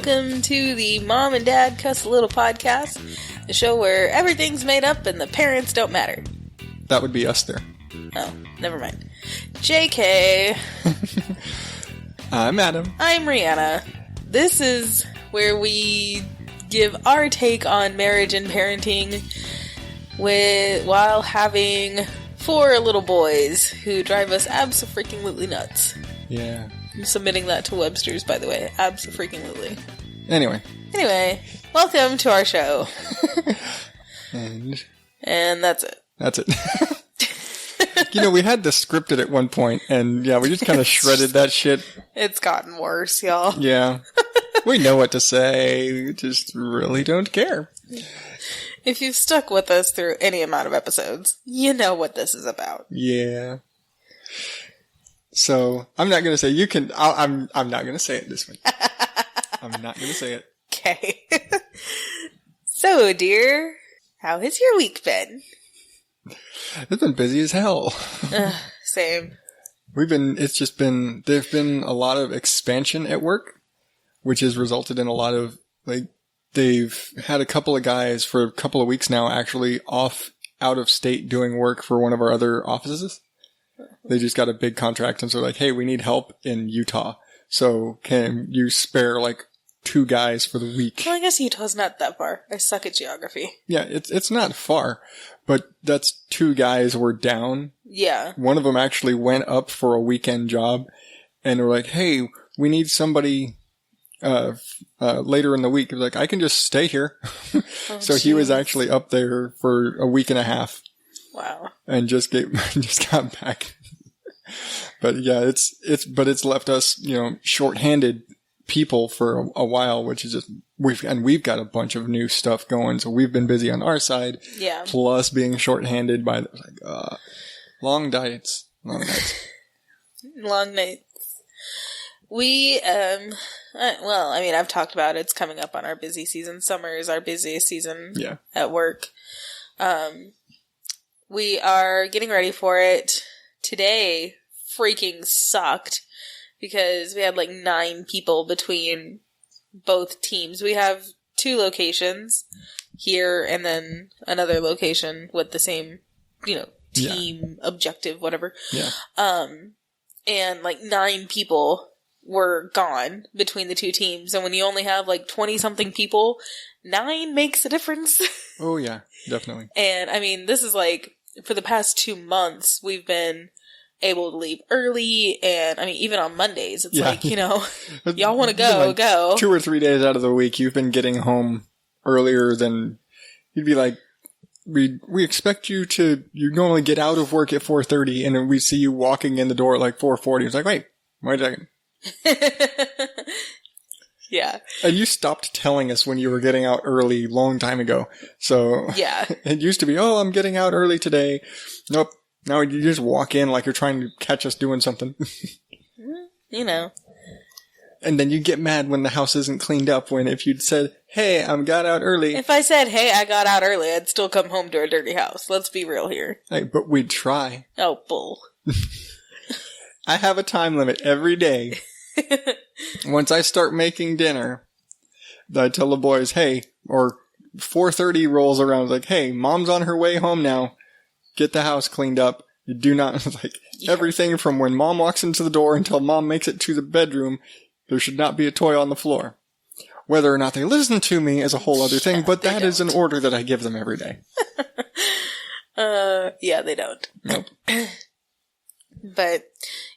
welcome to the Mom and Dad Cuss a Little podcast, the show where everything's made up and the parents don't matter. That would be us there. Oh, never mind. JK. I'm Adam. I'm ReAnna. This is where we give our take on marriage and parenting while having 4 little boys who drive us abso-freaking-lutely nuts. Yeah. I'm submitting that to Webster's, by the way. Abso-freaking-lutely. Anyway, welcome to our show. and that's it. That's it. We had this scripted at one point, and we just kind of shredded that shit. It's gotten worse, y'all. Yeah. We know what to say. We just really don't care. If you've stuck with us through any amount of episodes, you know what this is about. Yeah. So, I'm not going to say you can... I'm not going to say it this way. I'm not going to say it. Okay. So, dear, how has your week been? It's been busy as hell. Same. There's been a lot of expansion at work, which has resulted in a lot of, they've had a couple of guys for a couple of weeks now actually out of state doing work for one of our other offices. They just got a big contract, and so hey, we need help in Utah. So can you spare 2 guys for the week? Well, I guess Utah's not that far. I suck at geography. Yeah, it's not far, but that's 2 guys were down. Yeah. One of them actually went up for a weekend job, and they're like, hey, we need somebody later in the week. Like, I can just stay here. So he was actually up there for a week and a half. Wow. And just got back. But yeah, it's left us, short-handed people for a while, which is just, we've got a bunch of new stuff going. So we've been busy on our side. Yeah. Plus being short-handed by long nights. Long nights. We, I've talked about it. It's coming up on our busy season. Summer is our busiest season at work. We are getting ready for it. Today freaking sucked because we had 9 people between both teams. We have 2 locations here and then another location with the same, team objective, whatever. Yeah. And 9 people were gone between the 2 teams. And when you only have 20-something people, 9 makes a difference. Oh, yeah, definitely. And this is for the past 2 months, we've been able to leave early. And even on Mondays, it's y'all want to go. 2 or 3 days out of the week, you've been getting home earlier than you'd be like, we expect you normally get out of work at 4:30, and then we see you walking in the door at 4:40. It's wait a second. Yeah. And you stopped telling us when you were getting out early long time ago. So yeah. It used to be, I'm getting out early today. Nope. Now you just walk in like you're trying to catch us doing something. And then you get mad when the house isn't cleaned up, when if you'd said, hey, I got out early. If I said, hey, I got out early, I'd still come home to a dirty house. Let's be real here. Hey, but we'd try. Oh, bull. I have a time limit every day. Once I start making dinner, I tell the boys, hey, or 4:30 rolls around, hey, mom's on her way home now. Get the house cleaned up. You do not, everything from when mom walks into the door until mom makes it to the bedroom, there should not be a toy on the floor. Whether or not they listen to me is a whole other thing, but that is an order that I give them every day. Yeah, they don't. Nope. But,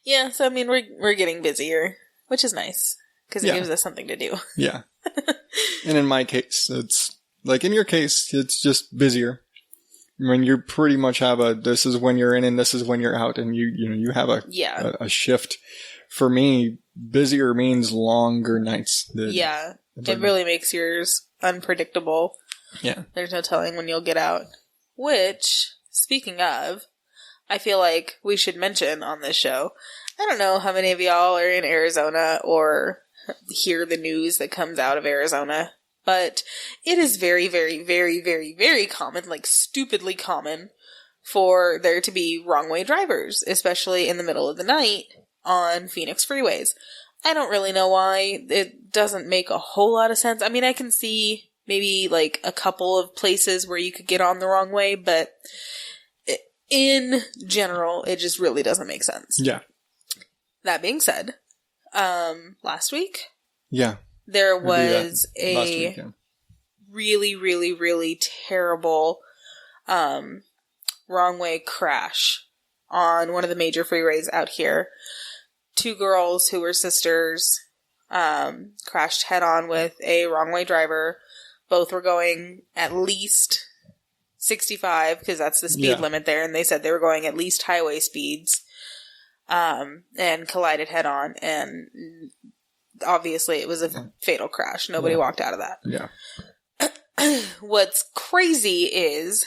yeah, so we're getting busier, which is nice, because it gives us something to do. Yeah. And in my case, it's, in your case, it's just busier. When you pretty much have this is when you're in and this is when you're out, and you have a shift. For me, busier means longer nights. It really makes yours unpredictable. Yeah. There's no telling when you'll get out. Which, speaking of, I feel like we should mention on this show, I don't know how many of y'all are in Arizona or hear the news that comes out of Arizona, but it is very, very, very, very, very common, stupidly common, for there to be wrong-way drivers, especially in the middle of the night on Phoenix freeways. I don't really know why. doesn't make a whole lot of sense. I mean, I can see maybe like a couple of places where you could get on the wrong way, but in general, it just really doesn't make sense. Yeah. That being said, last week, yeah, there was a really, really, really terrible wrong way crash on one of the major freeways out here. 2 girls who were sisters crashed head on with a wrong way driver. Both were going at least 65 because that's the speed limit there, and they said they were going at least highway speeds, and collided head on, and obviously it was a fatal crash. Nobody walked out of that. Yeah. What's crazy is,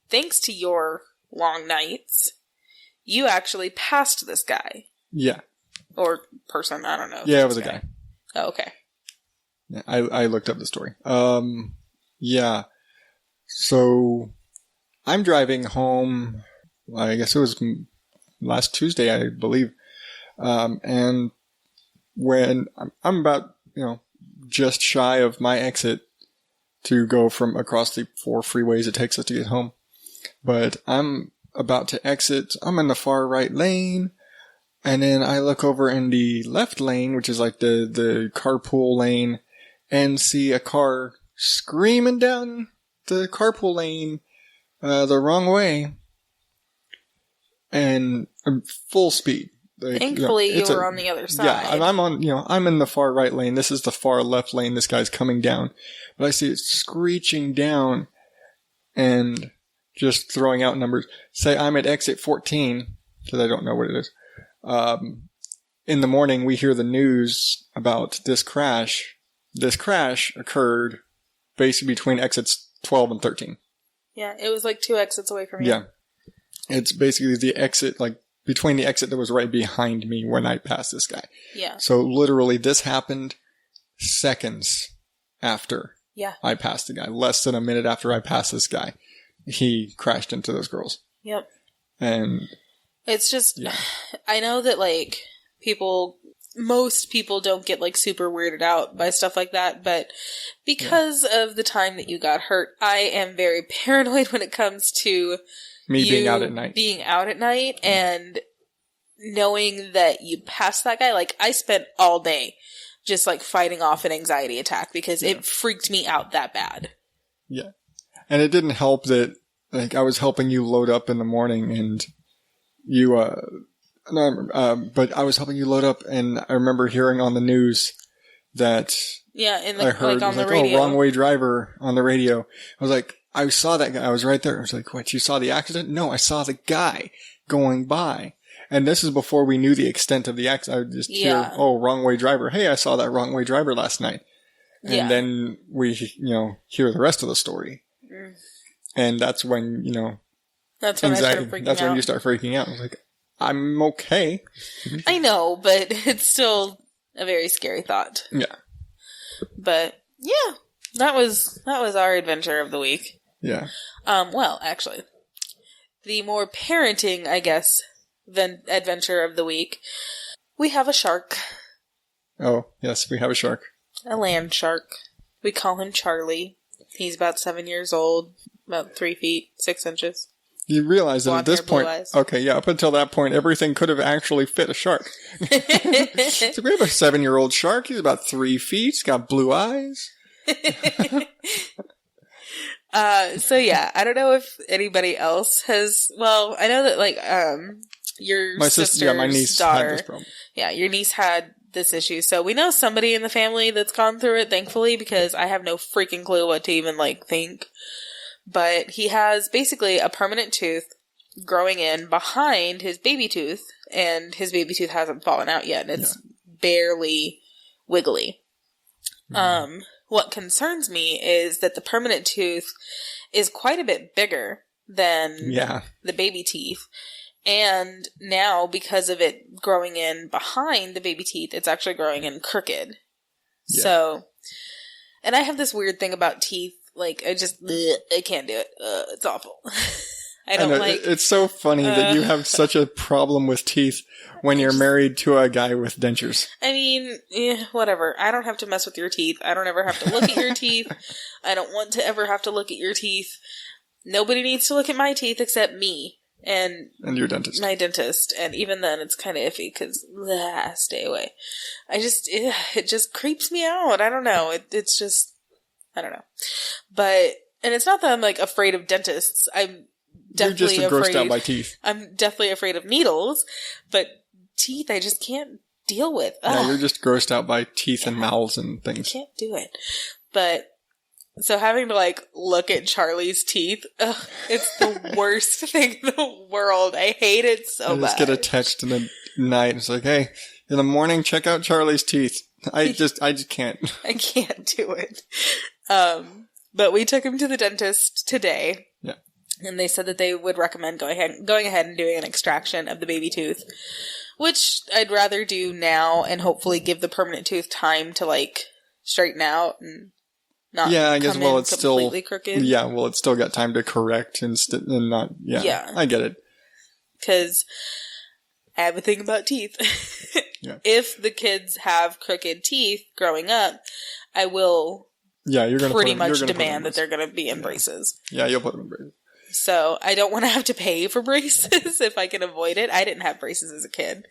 thanks to your long nights, you actually passed this guy. Yeah. Or person, I don't know. Yeah, it was a guy. Oh, okay. Yeah, I looked up the story. Yeah. So, I'm driving home, I guess it was last Tuesday, I believe. And when I'm about, just shy of my exit to go from across the 4 freeways it takes us to get home. But I'm about to exit. I'm in the far right lane. And then I look over in the left lane, which is like the carpool lane, and see a car screaming down the carpool lane the wrong way. And full speed. Like, thankfully, you were on the other side. Yeah, I'm on, I'm in the far right lane. This is the far left lane. This guy's coming down. But I see it screeching down and just throwing out numbers. Say I'm at exit 14, because I don't know what it is. In the morning, we hear the news about this crash. This crash occurred basically between exits 12 and 13. Yeah, it was like 2 exits away from you. Yeah. It's basically the exit, like, between the exit that was right behind me when I passed this guy. Yeah. So literally this happened seconds after I passed the guy. Less than a minute after I passed this guy, he crashed into those girls. Yep. And it's just, I know that like most people don't get like super weirded out by stuff like that, but because of the time that you got hurt, I am very paranoid when it comes to being out at night. Being out at night and knowing that you passed that guy. Like, I spent all day just, like, fighting off an anxiety attack because it freaked me out that bad. Yeah. And it didn't help that, like, I was helping you load up in the morning and you, but I was helping you load up and I remember hearing on the news that I heard, on the radio. Wrong way driver on the radio. I was like, I saw that guy. I was right there. I was like, what, you saw the accident? No, I saw the guy going by. And this is before we knew the extent of the accident. I would just hear, wrong way driver. Hey, I saw that wrong way driver last night. And then we, hear the rest of the story. Mm. And that's when, that's when anxiety, I started freaking that's out. when you start freaking out. I was like, I'm okay. I know, but it's still a very scary thought. Yeah. But yeah, that was our adventure of the week. Yeah. Well, actually, the more parenting, I guess, adventure of the week, we have a shark. Oh, yes, we have a shark. A land shark. We call him Charlie. He's about 7 years old, about 3 feet, 6 inches. You realize that at this point, up until that point, everything could have actually fit a shark. So we have a 7-year-old shark. He's about 3 feet. He's got blue eyes. So yeah, I don't know if anybody else has. Well, I know that like your sister's my niece daughter, had this problem. Yeah, your niece had this issue. So we know somebody in the family that's gone through it. Thankfully, because I have no freaking clue what to even like think. But he has basically a permanent tooth growing in behind his baby tooth, and his baby tooth hasn't fallen out yet, and it's barely wiggly. Mm. What concerns me is that the permanent tooth is quite a bit bigger than the baby teeth. And now, because of it growing in behind the baby teeth, it's actually growing in crooked. Yeah. So, and I have this weird thing about teeth. Like, I can't do it. It's awful. I don't like... It's so funny that you have such a problem with teeth when you're married to a guy with dentures. I mean, whatever. I don't have to mess with your teeth. I don't ever have to look at your teeth. I don't want to ever have to look at your teeth. Nobody needs to look at my teeth except me. And your dentist. My dentist. And even then, it's kind of iffy because, stay away. It just creeps me out. I don't know. It's just, I don't know. But, and it's not that I'm, like, afraid of dentists. I'm definitely You're just grossed out by teeth. I'm definitely afraid of needles. But teeth, I just can't deal with. Yeah, you're just grossed out by teeth and mouths and things. I can't do it. But... So having to, like, look at Charlie's teeth, it's the worst thing in the world. I hate it so much. I just get a text in the night. It's like, hey, in the morning, check out Charlie's teeth. I just can't. I can't do it. But we took him to the dentist today. Yeah. And they said that they would recommend going ahead and doing an extraction of the baby tooth, which I'd rather do now and hopefully give the permanent tooth time to, like, straighten out and... I guess, it's still crooked. Yeah, well, it's still got time to correct and not. Yeah, I get it. Because I have a thing about teeth. Yeah. If the kids have crooked teeth growing up, I will. Yeah, you're going to pretty much demand that they're going to be in braces. Yeah, you'll put them in braces. So I don't want to have to pay for braces if I can avoid it. I didn't have braces as a kid,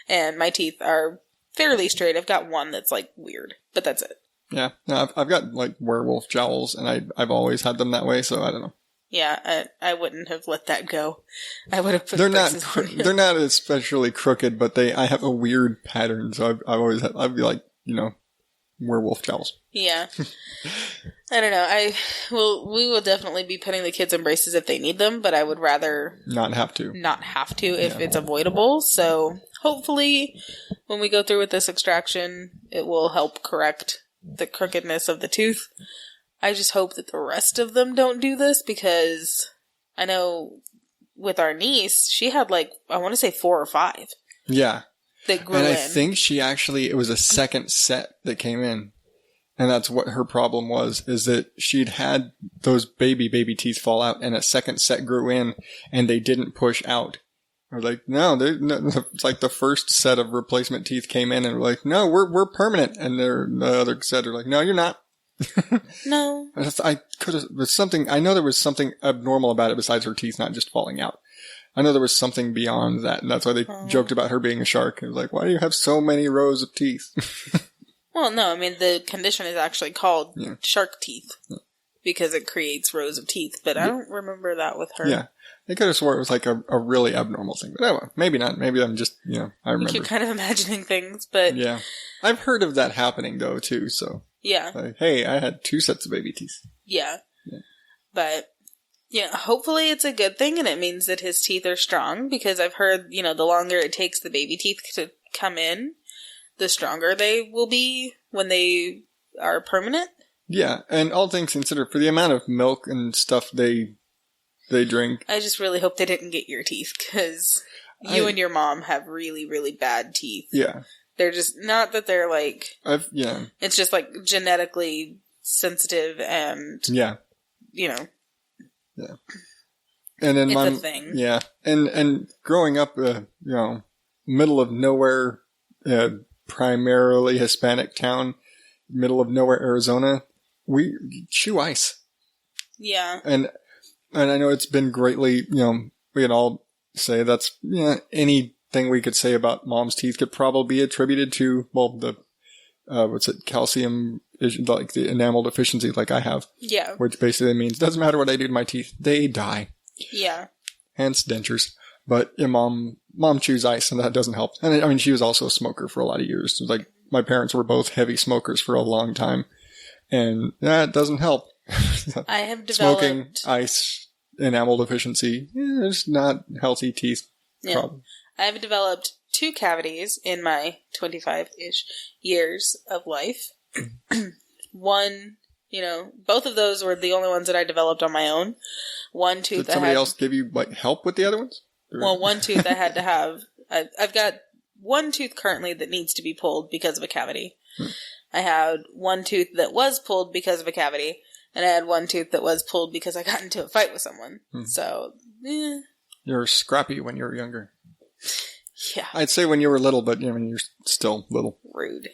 and my teeth are fairly straight. I've got one that's like weird, but that's it. Yeah, no, I've got like werewolf jowls, and I've always had them that way, so I don't know. Yeah, I wouldn't have let that go. I would have put braces on you. They're not especially crooked, but I have a weird pattern, so I'd be like, werewolf jowls. Yeah. I don't know. We will definitely be putting the kids in braces if they need them, but I would rather not have to if it's avoidable. So hopefully when we go through with this extraction, it will help correct the crookedness of the tooth. I just hope that the rest of them don't do this, because I know with our niece, she had like, I want to say 4 or 5. Yeah. That grew in. And I think it was a second set that came in. And that's what her problem was, is that she'd had those baby teeth fall out, and a second set grew in, and they didn't push out. We're like, no, it's like the first set of replacement teeth came in, and we're like, no, we're permanent. And the other set are like, no, you're not. No. I know there was something abnormal about it besides her teeth not just falling out. I know there was something beyond that, and that's why they joked about her being a shark. It was like, why do you have so many rows of teeth? Well, no, I mean, the condition is actually called shark teeth, because it creates rows of teeth, but I don't remember that with her. Yeah. I could have swore it was like a really abnormal thing, but anyway, maybe not. Maybe I'm just, I remember. You're kind of imagining things, but... Yeah. I've heard of that happening, though, too, so... Yeah. Like, hey, I had 2 sets of baby teeth. Yeah. But, hopefully it's a good thing, and it means that his teeth are strong, because I've heard, the longer it takes the baby teeth to come in, the stronger they will be when they are permanent. Yeah, and all things considered, for the amount of milk and stuff they drink. I just really hope they didn't get your teeth, because you and your mom have really, really bad teeth. Yeah. They're just, not that they're like... Yeah. It's just like genetically sensitive and... Yeah. Yeah. And then it's a thing. Yeah. And growing up, middle of nowhere, primarily Hispanic town, middle of nowhere, Arizona, we chew ice. Yeah. And I know it's been greatly, we can all say that's, anything we could say about mom's teeth could probably be attributed to, the, calcium, like the enamel deficiency like I have. Yeah. Which basically means, doesn't matter what I do to my teeth, they die. Yeah. Hence dentures. But mom chews ice, and that doesn't help. And I mean, she was also a smoker for a lot of years. Like, my parents were both heavy smokers for a long time. And that doesn't help. I have developed... Smoking, ice, enamel deficiency, it's not healthy teeth problem. I have developed 2 cavities in my 25-ish years of life. One, both of those were the only ones that I developed on my own. One tooth. Did somebody else give you help with the other ones? Well, one tooth I had to have. I've got one tooth currently that needs to be pulled because of a cavity. I had one tooth that was pulled because of a cavity, and I had one tooth that was pulled because I got into a fight with someone. So You're scrappy when you were younger. Yeah. I'd say when you were little, but you're still little. Rude.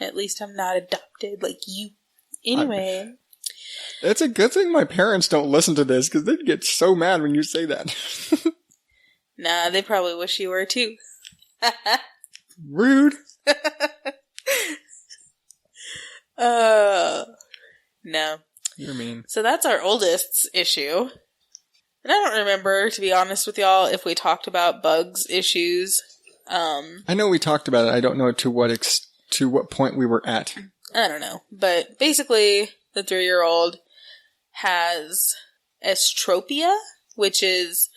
At least I'm not adopted like you. Anyway. It's a good thing my parents don't listen to this, because they'd get so mad when you say that. Nah, they probably wish you were too. Rude. No. You're mean. So that's our oldest's issue. And I don't remember, to be honest with y'all, if we talked about Bug's issues. I know we talked about it. I don't know to what point we were at. I don't know. But basically, the 3-year-old has estropia, which is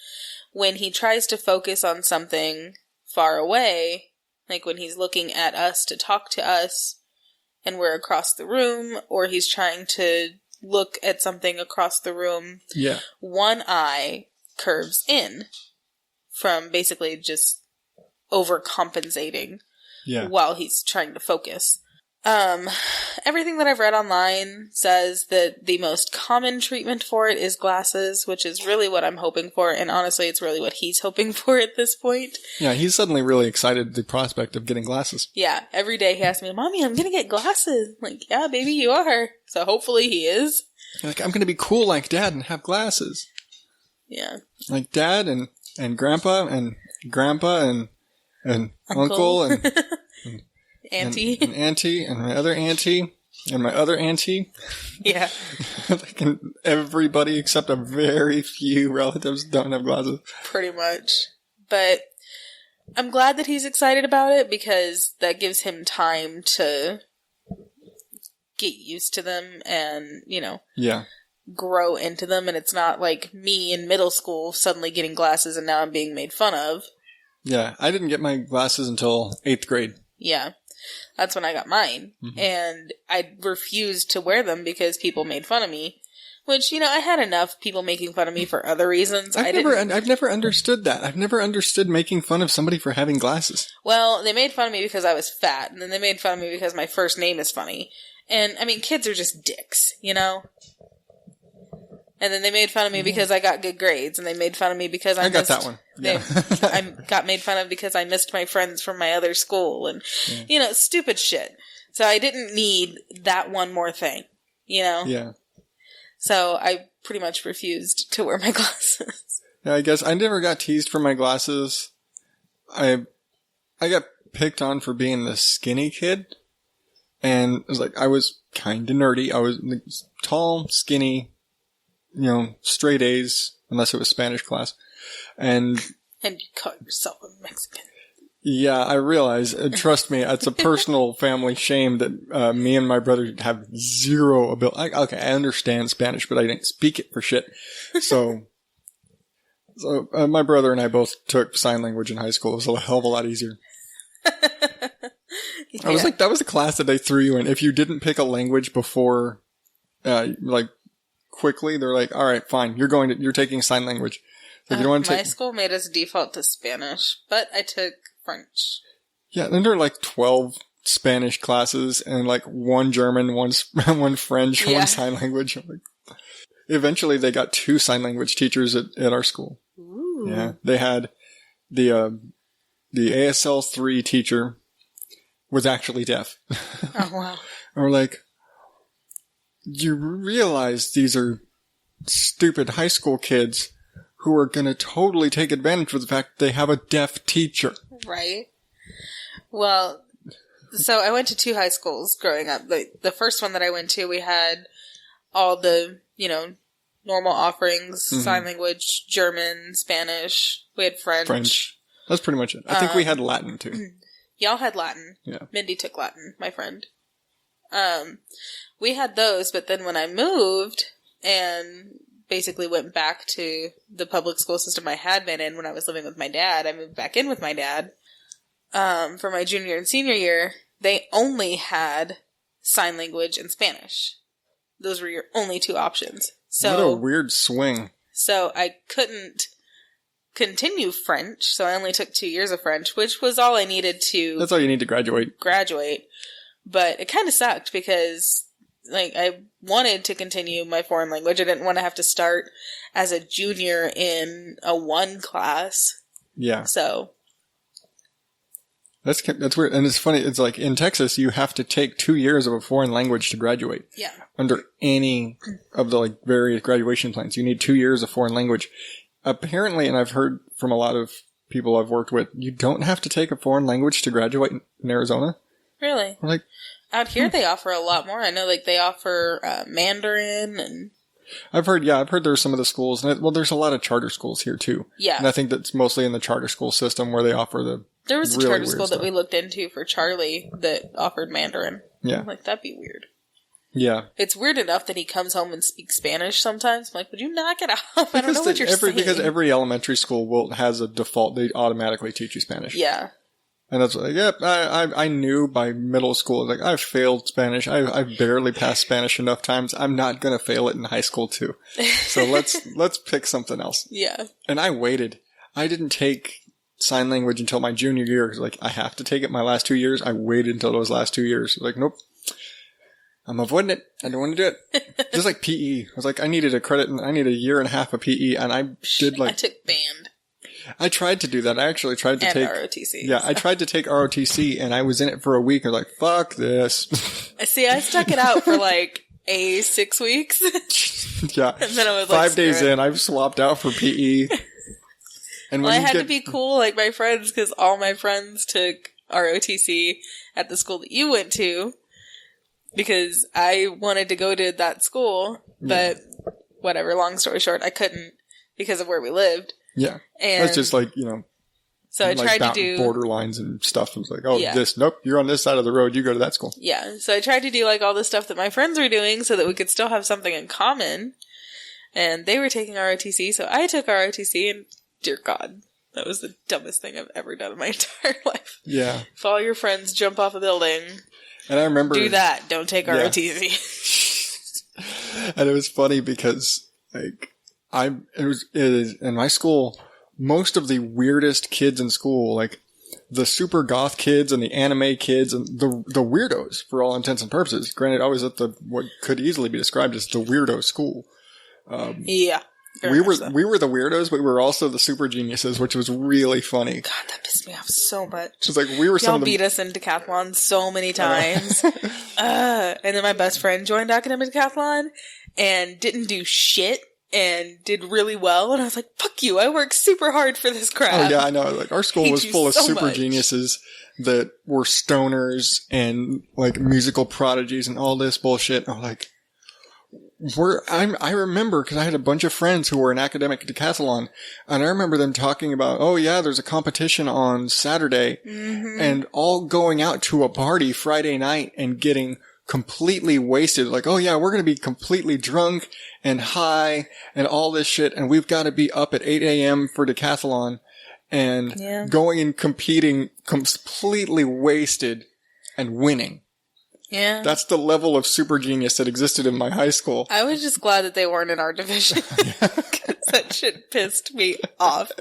when he tries to focus on something far away, like when he's looking at us to talk to us and we're across the room, or he's trying to look at something across the room. Yeah. One eye curves in from basically just overcompensating while he's trying to focus. Everything that I've read online says that the most common treatment for it is glasses, which is really what I'm hoping for, and honestly, it's really what he's hoping for at this point. Yeah, he's suddenly really excited at the prospect of getting glasses. Yeah, every day he asks me, Mommy, I'm gonna get glasses. I'm like, yeah, baby, you are. So hopefully he is. Like, I'm gonna be cool like Dad and have glasses. Yeah. Like Dad and Grandpa and Uncle and Auntie. And auntie, and my other auntie, and my other auntie. Yeah. Like, everybody except a very few relatives don't have glasses. Pretty much. But I'm glad that he's excited about it, because that gives him time to get used to them and, grow into them. And it's not like me in middle school suddenly getting glasses and now I'm being made fun of. Yeah, I didn't get my glasses until 8th grade. Yeah. That's when I got mine. Mm-hmm. And I refused to wear them because people made fun of me. Which, I had enough people making fun of me for other reasons. I've never understood that. I've never understood making fun of somebody for having glasses. Well, they made fun of me because I was fat. And then they made fun of me because my first name is funny. And, kids are just dicks, And then they made fun of me because I got good grades, and they made fun of me because I got that one. Yeah. I got made fun of because I missed my friends from my other school, and stupid shit. So I didn't need that one more thing, Yeah. So I pretty much refused to wear my glasses. Yeah, I guess I never got teased for my glasses. I got picked on for being the skinny kid, and it was like I was kind of nerdy. I was tall, skinny. Straight A's, unless it was Spanish class. And you call yourself a Mexican. Yeah, I realize. Trust me, it's a personal family shame that me and my brother have zero ability. Okay, I understand Spanish, but I didn't speak it for shit. So my brother and I both took sign language in high school. It was a hell of a lot easier. Yeah. I was like, that was the class that they threw you in. If you didn't pick a language before, quickly, they're like, all right, fine, you're taking sign language. Like, you don't want to my school made us default to Spanish, but I took French. Yeah, then there are 12 Spanish classes and one German, one French, one sign language. Eventually they got 2 sign language teachers at our school. Ooh. Yeah, they had the ASL 3 teacher was actually deaf. Oh wow. And we're like, you realize these are stupid high school kids who are going to totally take advantage of the fact they have a deaf teacher. Right. Well, so I went to 2 high schools growing up. The first one that I went to, we had all the, normal offerings, sign language, German, Spanish. We had French. That's pretty much it. I think we had Latin, too. Y'all had Latin. Yeah. Mindy took Latin, my friend. We had those, but then when I moved and basically went back to the public school system I had been in when I was living with my dad, I moved back in with my dad for my junior and senior year, they only had sign language and Spanish. Those were your only 2 options. So, what a weird swing. So I couldn't continue French, so I only took 2 years of French, which was all I needed to... That's all you need to graduate. But it kind of sucked because I wanted to continue my foreign language. I didn't want to have to start as a junior in a 1 class. Yeah. So. That's weird. And it's funny. It's like in Texas, you have to take 2 years of a foreign language to graduate. Yeah. Under any of the like various graduation plans, you need 2 years of foreign language. Apparently, and I've heard from a lot of people I've worked with, you don't have to take a foreign language to graduate in Arizona. Really? Like, out here, they offer a lot more. I know, like, they offer Mandarin and... I've heard there's some of the schools, and there's a lot of charter schools here, too. Yeah. And I think that's mostly in the charter school system where they offer the There was a really charter school stuff that we looked into for Charlie that offered Mandarin. Yeah. I'm like, that'd be weird. Yeah. It's weird enough that he comes home and speaks Spanish sometimes. I'm like, would you knock it off? I don't know what you're saying. Because every elementary school has a default, they automatically teach you Spanish. Yeah. And that's like, yep, I knew by middle school, like, I've failed Spanish. I've barely passed Spanish enough times. I'm not going to fail it in high school, too. So let's pick something else. Yeah. And I waited. I didn't take sign language until my junior year. Like, I have to take it my last 2 years. I waited until those last 2 years. Like, nope. I'm avoiding it. I don't want to do it. Just like PE. I was like, I needed a credit, and I need a year and a half of PE, and I took band. I tried to do that. I actually tried to take ROTC. Yeah, I tried to take ROTC, and I was in it for a week. I was like, fuck this. See, I stuck it out for like 6 weeks. Yeah. And then I was 5 days in, I've swapped out for PE. And I had to be cool like my friends, because all my friends took ROTC at the school that you went to, because I wanted to go to that school, but whatever, long story short, I couldn't because of where we lived. Yeah. And it's just like, so I tried to do borderlines and stuff. I was like, nope, you're on this side of the road, you go to that school. Yeah. So I tried to do like all the stuff that my friends were doing so that we could still have something in common. And they were taking ROTC, so I took ROTC, and dear God, that was the dumbest thing I've ever done in my entire life. Yeah. If all your friends jump off a building, and I remember do that. Don't take ROTC. And it was funny because like it is in my school, most of the weirdest kids in school, like the super goth kids and the anime kids and the weirdos for all intents and purposes. Granted, I was at what could easily be described as the weirdo school. Yeah. We were the weirdos, but we were also the super geniuses, which was really funny. God, that pissed me off so much. It's like we were Y'all beat us in decathlon so many times. And then my best friend joined academic decathlon and didn't do shit and did really well. And I was like, fuck you, I worked super hard for this crap. Oh yeah, I know. Like our school was full of super geniuses that were stoners and like musical prodigies and all this bullshit. I'm like, I remember because I had a bunch of friends who were in academic decathlon, and I remember them talking about, oh yeah, there's a competition on Saturday, and all going out to a party Friday night and getting completely wasted. Like, oh yeah, we're going to be completely drunk and high and all this shit, and we've got to be up at 8 a.m. for decathlon and going and competing completely wasted and winning. Yeah. That's the level of super genius that existed in my high school. I was just glad that they weren't in our division. Because that shit pissed me off.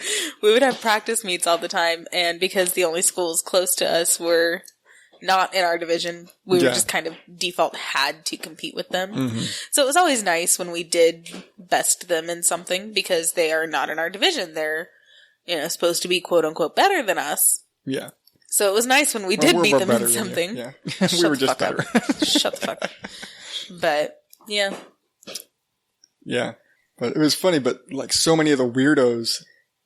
We would have practice meets all the time, and because the only schools close to us were not in our division, we were just kind of default had to compete with them. So it was always nice when we did best them in something, because they are not in our division. They're, supposed to be quote unquote better than us. Yeah. So it was nice when we did beat them in something. Yeah. We were just better. Shut the fuck up. But, yeah. Yeah. But it was funny, but like so many of the weirdos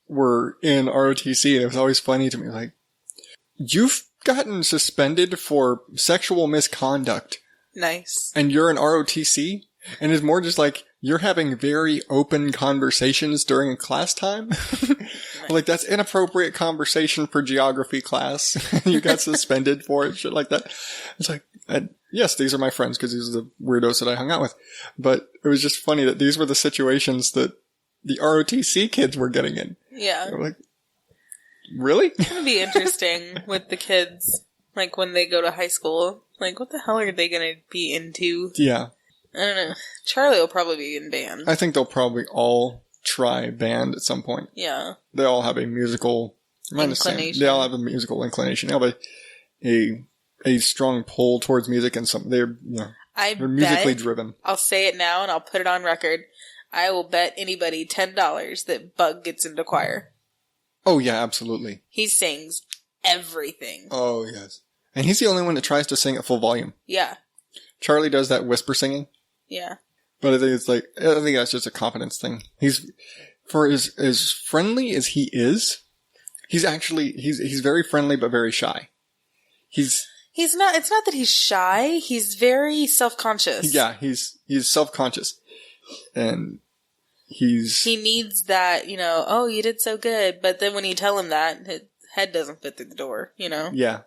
were in ROTC, and it was always funny to me. Like, you've gotten suspended for sexual misconduct. Nice. And you're in ROTC? And it's more just like, you're having very open conversations during class time. Like, that's inappropriate conversation for geography class. You got suspended for it, shit like that. It's like, yes, these are my friends because these are the weirdos that I hung out with. But it was just funny that these were the situations that the ROTC kids were getting in. Yeah. They were like, really? It's going to be interesting with the kids, like, when they go to high school. Like, what the hell are they going to be into? Yeah. I don't know. Charlie will probably be in band. I think they'll probably all try band at some point. Yeah. They all have a musical inclination. They all have a musical inclination. They have a strong pull towards music, and some they're They're musically driven. I'll say it now and I'll put it on record. I will bet anybody $10 that Bug gets into choir. Oh, yeah, absolutely. He sings everything. Oh, yes. And he's the only one that tries to sing at full volume. Yeah. Charlie does that whisper singing. Yeah. But I think that's just a confidence thing. For as friendly as he is, he's very friendly but very shy. He's not, it's not that he's shy, he's very self-conscious. Yeah, he's self-conscious. And he needs that, oh, you did so good, but then when you tell him that, his head doesn't fit through the door, Yeah.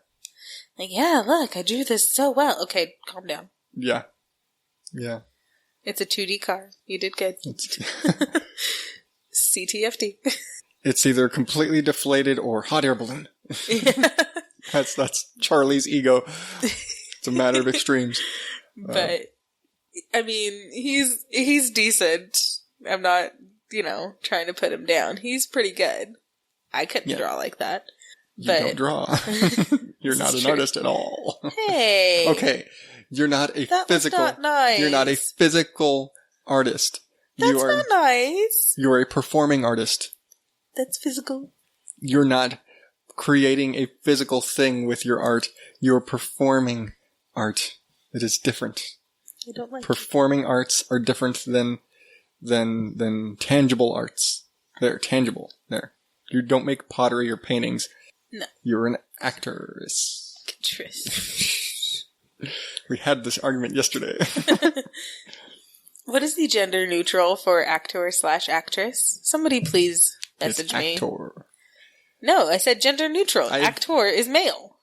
Like, yeah, look, I drew this so well. Okay, calm down. Yeah. Yeah. It's a 2D car. You did good. CTFD. It's either completely deflated or hot air balloon. Yeah. That's Charlie's ego. It's a matter of extremes. But I mean, he's decent. I'm not, trying to put him down. He's pretty good. I couldn't draw like that. You don't draw. You're not an artist at all. Hey. Okay. You're not a physical. Not nice. You're not a physical artist. That's not nice. You're a performing artist. That's physical. You're not creating a physical thing with your art. You're performing art. It is different. I don't like performing arts are different than tangible arts. They're tangible. There. You don't make pottery or paintings. No. You're an actress. We had this argument yesterday. What is the gender neutral for actor/actress? Somebody please message me. Actor. No, I said gender neutral. Actor is male.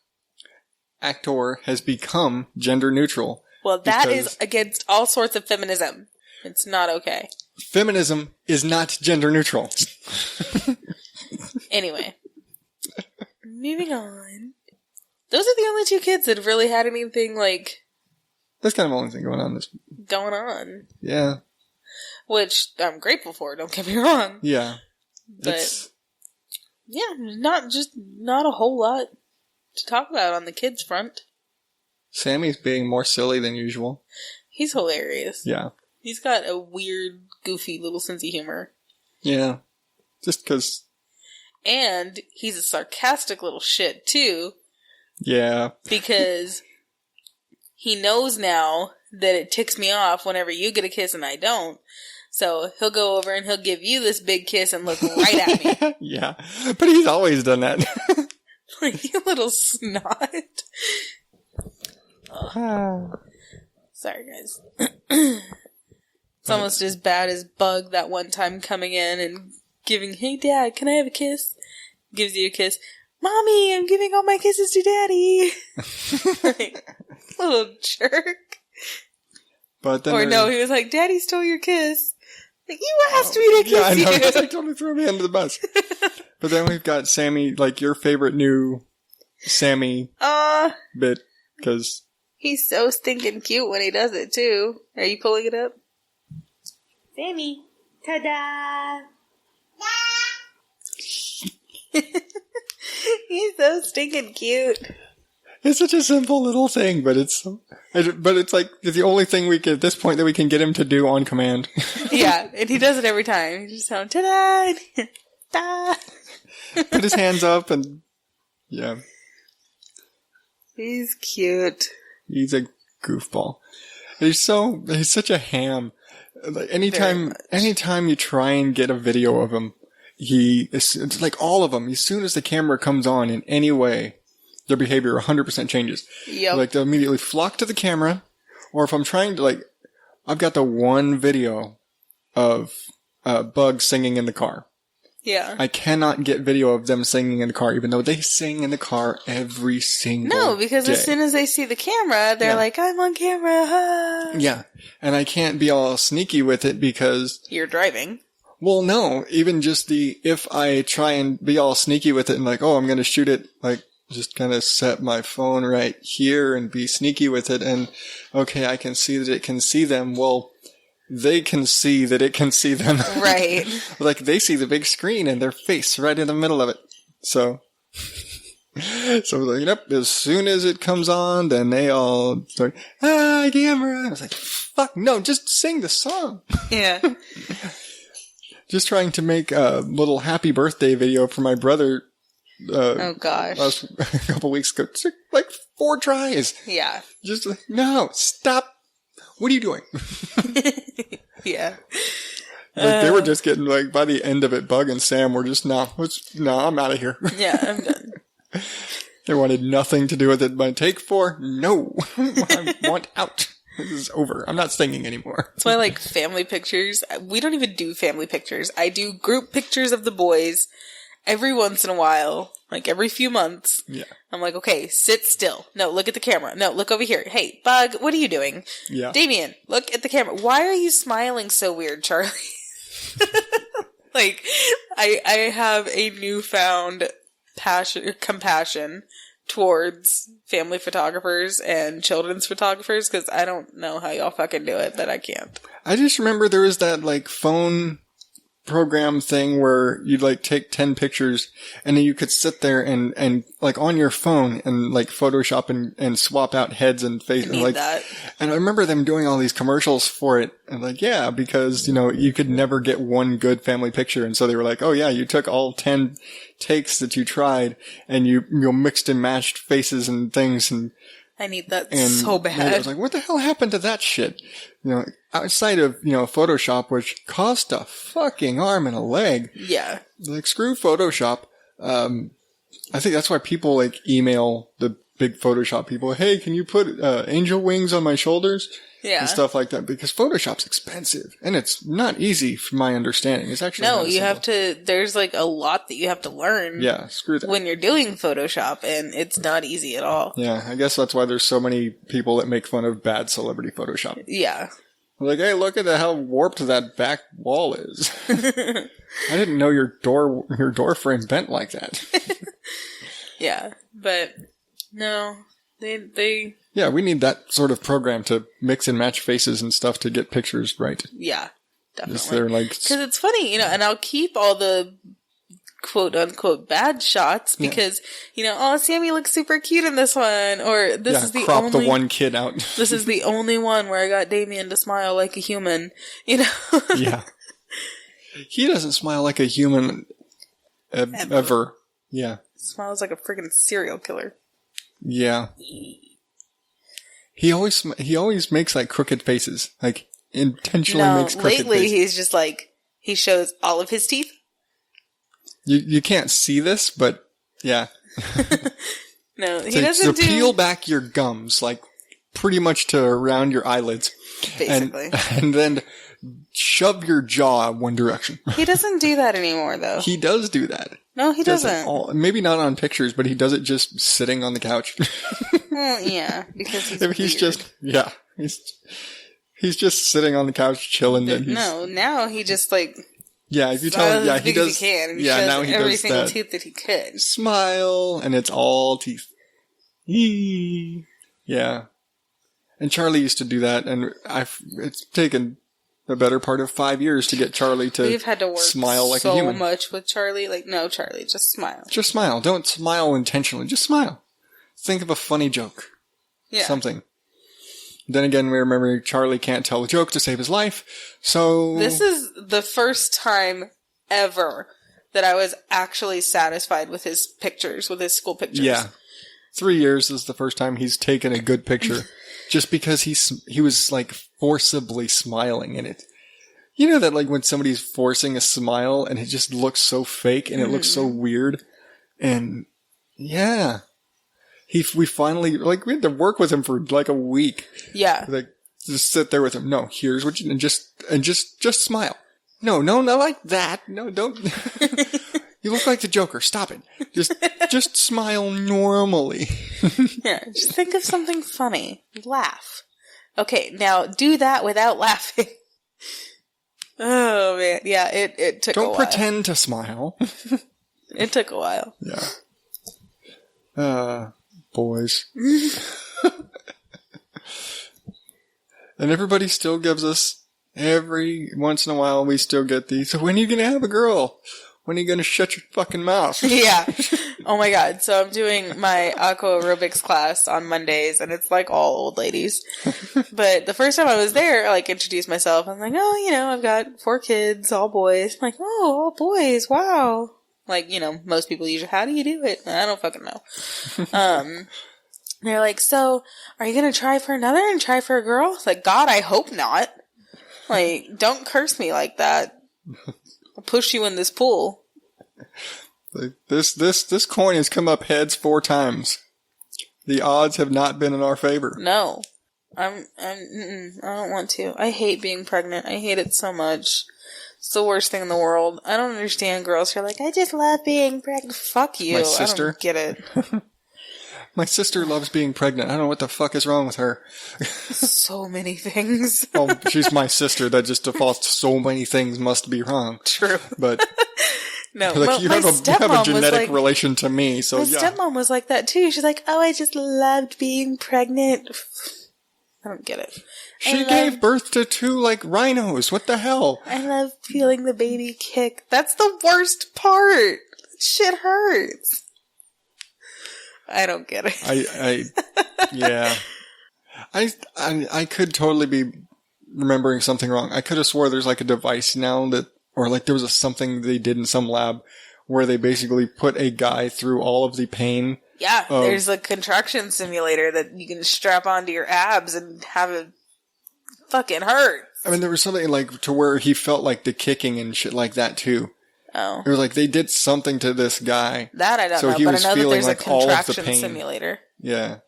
Actor has become gender neutral. Well, that is against all sorts of feminism. It's not okay. Feminism is not gender neutral. Anyway. Moving on. Those are the only two kids that have really had anything, That's kind of the only thing going on. Yeah. Which I'm grateful for, don't get me wrong. Yeah. But, not a whole lot to talk about on the kids' front. Sammy's being more silly than usual. He's hilarious. Yeah. He's got a weird, goofy little sense of humor. Yeah. Just because... And he's a sarcastic little shit, too. Yeah. Because he knows now that it ticks me off whenever you get a kiss and I don't. So he'll go over and he'll give you this big kiss and look right at me. Yeah. But he's always done that. You little snot. Sorry, guys. It's almost as bad as Bug that one time coming in and giving, hey, Dad, can I have a kiss? Gives you a kiss. Mommy, I'm giving all my kisses to Daddy. Little jerk. But then he was like, Daddy stole your kiss. Like, you asked me to kiss I know. you. It's like, don't throw me under the bus. But then we've got Sammy, your favorite new Sammy bit, because... He's so stinking cute when he does it, too. Are you pulling it up? Sammy. Tada! He's so stinking cute. It's such a simple little thing, but it's the only thing we can, at this point, that we can get him to do on command. Yeah, and he does it every time. He just sounds, ta-da! Ta! Put his hands up and, yeah. He's cute. He's a goofball. He's such a ham. Anytime you try and get a video of him, it's like all of them, as soon as the camera comes on in any way, their behavior 100% changes. Yep. They'll immediately flock to the camera, or if I'm trying to, I've got the one video of Bug singing in the car. Yeah. I cannot get video of them singing in the car, even though they sing in the car every single No, because day. As soon as they see the camera, they're like, I'm on camera. Ah. Yeah. And I can't be all sneaky with it because... You're driving. Well, no. Even just if I try and be all sneaky with it and I'm going to shoot it, just kind of set my phone right here and be sneaky with it and, okay, I can see that it can see them. Well... They can see that it can see them. Right. They see the big screen and their face right in the middle of it. So. So like, yep, as soon as it comes on, then they all start, camera. I was like, fuck, no, just sing the song. Yeah. Just trying to make a little happy birthday video for my brother. Oh gosh. A couple weeks ago. It took like 4 tries. Yeah. Just like, no, stop. What are you doing? Yeah. Like, they were just getting, like, by the end of it, Bug and Sam were just, no, I'm out of here. Yeah, I'm done. They wanted nothing to do with it. By take 4, no. I want out. This is over. I'm not singing anymore. That's why, like, family pictures, we don't even do family pictures. I do group pictures of the boys every once in a while, like every few months. Yeah. I'm like, okay, sit still. No, look at the camera. No, look over here. Hey, Bug, what are you doing? Yeah. Damien, look at the camera. Why are you smiling so weird, Charlie? Like, I have a newfound compassion towards family photographers and children's photographers, because I don't know how y'all fucking do it, but I can't. I just remember there was that, like, phone program thing where you'd, like, take 10 pictures and then you could sit there and like, on your phone and, like, Photoshop and swap out heads and faces. Like, that. And I remember them doing all these commercials for it. And like, yeah, because, you know, you could never get one good family picture. And so they were like, oh yeah, you took all 10 takes that you tried and you mixed and matched faces and things. And I need that so bad. I was like, what the hell happened to that shit? You know, outside of, you know, Photoshop, which cost a fucking arm and a leg. Yeah. Like, screw Photoshop. I think that's why people, like, email the big Photoshop people, hey, can you put angel wings on my shoulders? Yeah. And stuff like that, because Photoshop's expensive. And it's not easy, from my understanding. It's actually no, you have to, there's, like, a lot that you have to learn. Yeah, screw that. When you're doing Photoshop, and it's not easy at all. Yeah, I guess that's why there's so many people that make fun of bad celebrity Photoshop. Yeah. Like, hey, look at how warped that back wall is. I didn't know your door frame bent like that. Yeah, but no, they. Yeah, we need that sort of program to mix and match faces and stuff to get pictures right. Yeah, definitely. Because it's funny, you know, and I'll keep all the quote unquote bad shots because, you know, oh, Sammy looks super cute in this one, or this is the crop only, the one kid out. This is the only one where I got Damien to smile like a human, you know? Yeah. He doesn't smile like a human ever. Yeah. Smiles like a freaking serial killer. Yeah. He always makes like crooked faces, like intentionally makes crooked lately faces. He's just like, he shows all of his teeth. You can't see this, but yeah. No, he doesn't peel back your gums, like pretty much to around your eyelids. Basically. And then shove your jaw one direction. He doesn't do that anymore, though. He does do that. No, he doesn't. Maybe not on pictures, but he does it just sitting on the couch. Well, yeah, because he's weird. He's just sitting on the couch chilling. Now he just like... Yeah, if you tell him, yeah, he does. He can, and yeah, he now he every does single that. tooth that he could. Smile, and it's all teeth. Eee. Yeah. And Charlie used to do that, and it's taken the better part of 5 years to get Charlie to We've had to work smile like a human. so much with Charlie. Like, no, Charlie, just smile. Just smile. Don't smile intentionally. Just smile. Think of a funny joke. Yeah. Something. Then again, we remember Charlie can't tell a joke to save his life, so... This is the first time ever that I was actually satisfied with his pictures, with his school pictures. Yeah. 3 years is the first time he's taken a good picture, just because he was, like, forcibly smiling in it. You know that, like, when somebody's forcing a smile, and it just looks so fake, and it looks so weird? And, yeah... We finally, like, we had to work with him for, like, a week. Yeah. Like, just sit there with him. No, here's what you, and just smile. No, not like that. No, don't. You look like the Joker. Stop it. Just smile normally. Yeah, just think of something funny. Laugh. Okay, now do that without laughing. Oh, man. Yeah, it took a while. Don't pretend to smile. It took a while. Yeah. Boys. And everybody still gives us, every once in a while, we still get these, so when are you going to have a girl? when are you going to shut your fucking mouth? Yeah. Oh my God. So I'm doing my aqua aerobics class on Mondays, and it's like all old ladies. But the first time I was there, I like introduced myself. I'm like, oh, you know, I've got 4 kids, all boys. I'm like, oh, all boys. Wow. Like, you know, most people usually, how do you do it? I don't fucking know. They're like, so are you going to try for another and try for a girl? It's like, God, I hope not. Like, don't curse me like that. I'll push you in this pool. Like, this coin has come up heads 4 times. The odds have not been in our favor. No. I don't want to. I hate being pregnant. I hate it so much. It's the worst thing in the world. I don't understand girls who are like, I just love being pregnant. Fuck you. My sister. I don't get it. My sister loves being pregnant. I don't know what the fuck is wrong with her. So many things. Oh, she's my sister. That just defaults to so many things must be wrong. True. But no, like, you have a genetic relation to me, so my yeah. stepmom was like that too. She's like, oh, I just loved being pregnant. I don't get it. She gave birth to 2 like rhinos. What the hell? I love feeling the baby kick. That's the worst part. Shit hurts. I don't get it. Yeah. I could totally be remembering something wrong. I could have swore there's like a device now that, or like there was something they did in some lab where they basically put a guy through all of the pain. Yeah, there's a contraction simulator that you can strap onto your abs and have it fucking hurt. I mean, there was something like to where he felt like the kicking and shit like that too. Oh. It was like they did something to this guy. That I don't know, but I know that there's like a contraction simulator. Yeah.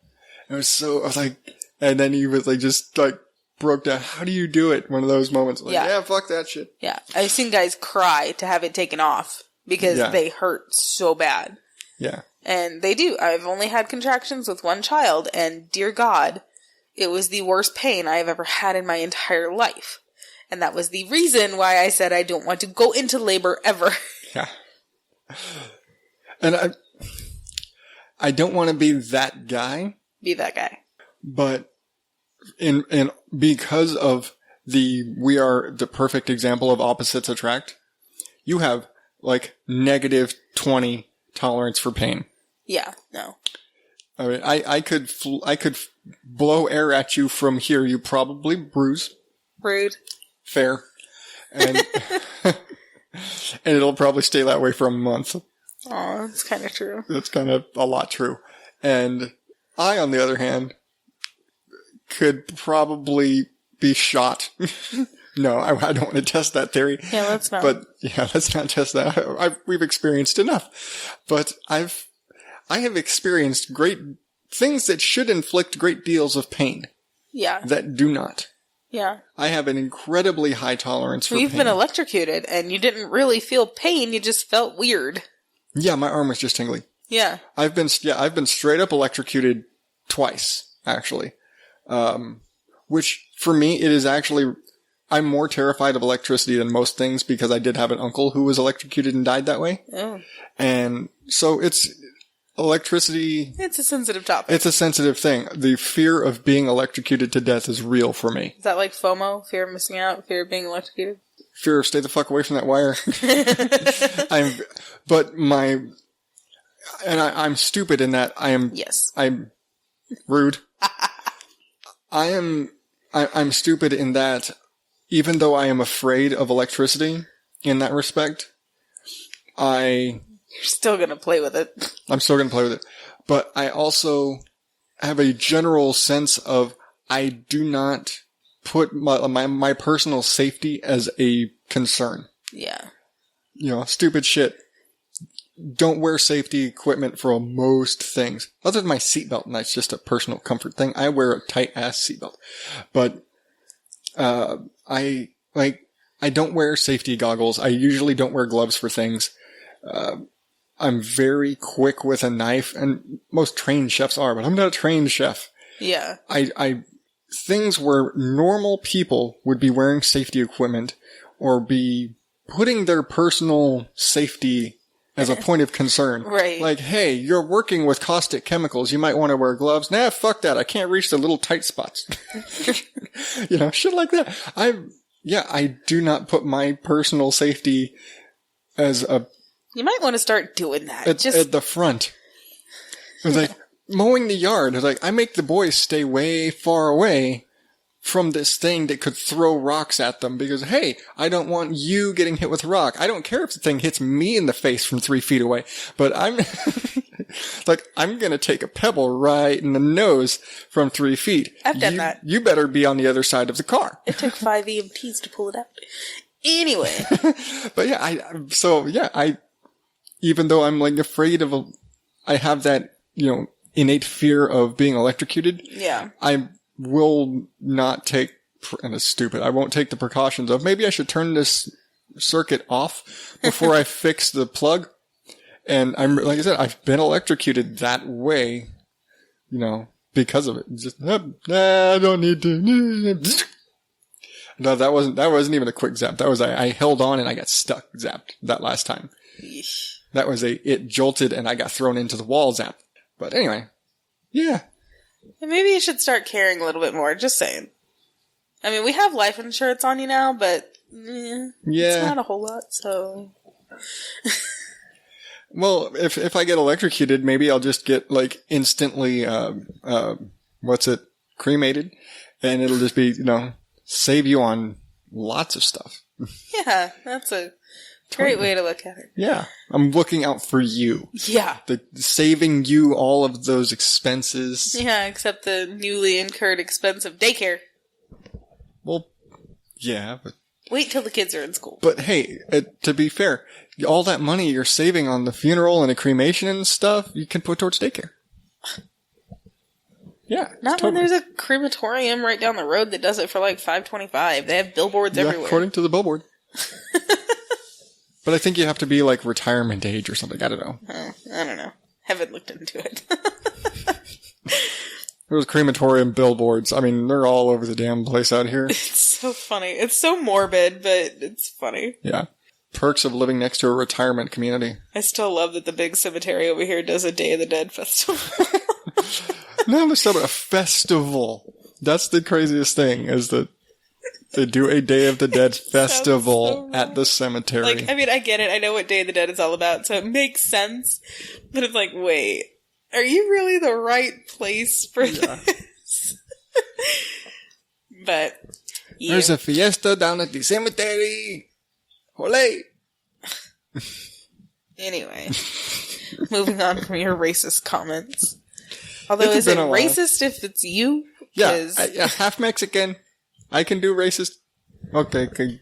I was like, and then he was like, just like broke down. How do you do it? One of those moments. Like, yeah, fuck that shit. Yeah. I've seen guys cry to have it taken off because they hurt so bad. Yeah. And they do. I've only had contractions with 1 child, and dear God, it was the worst pain I've ever had in my entire life. And that was the reason why I said I don't want to go into labor ever. Yeah. And I don't want to be that guy. Be that guy. But in because of we are the perfect example of opposites attract, you have like -20 tolerance for pain. Yeah, no. I mean, I could blow air at you from here. You probably bruise. Rude. Fair. And and it'll probably stay that way for a month. Oh, that's kind of true. That's kind of a lot true. And I, on the other hand, could probably be shot. No, I don't want to test that theory. Yeah, let's not. But yeah, let's not test that. We've experienced enough. But I have experienced great things that should inflict great deals of pain. Yeah. That do not. Yeah. I have an incredibly high tolerance for pain. We've been electrocuted, and you didn't really feel pain, you just felt weird. Yeah, my arm was just tingling. Yeah. I've been straight up electrocuted twice, actually. Which, for me, it is actually, I'm more terrified of electricity than most things because I did have an uncle who was electrocuted and died that way. Oh. And so electricity. It's a sensitive topic. It's a sensitive thing. The fear of being electrocuted to death is real for me. Is that like FOMO? Fear of missing out? Fear of being electrocuted? Fear of stay the fuck away from that wire. I'm stupid in that I'm rude. I'm stupid in that even though I am afraid of electricity in that respect, you're still gonna play with it. I'm still gonna play with it. But I also have a general sense of I do not put my personal safety as a concern. Yeah. You know, stupid shit. Don't wear safety equipment for most things. Other than my seatbelt, and that's just a personal comfort thing. I wear a tight-ass seatbelt. But I don't wear safety goggles. I usually don't wear gloves for things. I'm very quick with a knife, and most trained chefs are, but I'm not a trained chef. Yeah. Things where normal people would be wearing safety equipment or be putting their personal safety as a point of concern. Right. Like, hey, you're working with caustic chemicals. You might want to wear gloves. Nah, fuck that. I can't reach the little tight spots. You know, shit like that. I do not put my personal safety as a You might want to start doing that. It's at the front. It was like, mowing the yard. It's like, I make the boys stay way far away from this thing that could throw rocks at them because, hey, I don't want you getting hit with a rock. I don't care if the thing hits me in the face from 3 feet away, but I'm like, I'm going to take a pebble right in the nose from 3 feet. I've done that. You better be on the other side of the car. It took 5 EMTs to pull it out. Anyway. But yeah, even though I'm like afraid of I have that, innate fear of being electrocuted. Yeah. I will not take, and it's stupid, I won't take the precautions of maybe I should turn this circuit off before I fix the plug. And like I said, I've been electrocuted that way, because of it. Just, I don't need to. No, that wasn't even a quick zap. That was, I held on and I got stuck zapped that last time. Yeesh. That was it jolted and I got thrown into the wall zap. But anyway, yeah. Maybe you should start caring a little bit more, just saying. I mean, we have life insurance on you now, but it's not a whole lot, so... Well, if I get electrocuted, maybe I'll just get, like, instantly, cremated, and it'll just be, save you on lots of stuff. Yeah, that's a great way to look at it. Yeah, I'm looking out for you. Yeah. Saving you all of those expenses. Yeah, except the newly incurred expense of daycare. Well, yeah, but... Wait till the kids are in school. But hey, to be fair, all that money you're saving on the funeral and the cremation and stuff, you can put towards daycare. Yeah. Not totally. When there's a crematorium right down the road that does it for like $5.25. They have billboards everywhere. According to the billboard. But I think you have to be like retirement age or something. I don't know. Oh, I don't know. Haven't looked into it. Those crematorium billboards. I mean, they're all over the damn place out here. It's so funny. It's so morbid, but it's funny. Yeah. Perks of living next to a retirement community. I still love that the big cemetery over here does a Day of the Dead festival. No, it's not a festival. That's the craziest thing, is that they do a Day of the Dead festival at the cemetery. Like, I mean, I get it. I know what Day of the Dead is all about, so it makes sense. But it's like, wait, are you really the right place for this? But, yeah. There's a fiesta down at the cemetery. Olé! Anyway, moving on from your racist comments. Although, is it racist if it's you? Yeah, half Mexican. I can do racist. Okay,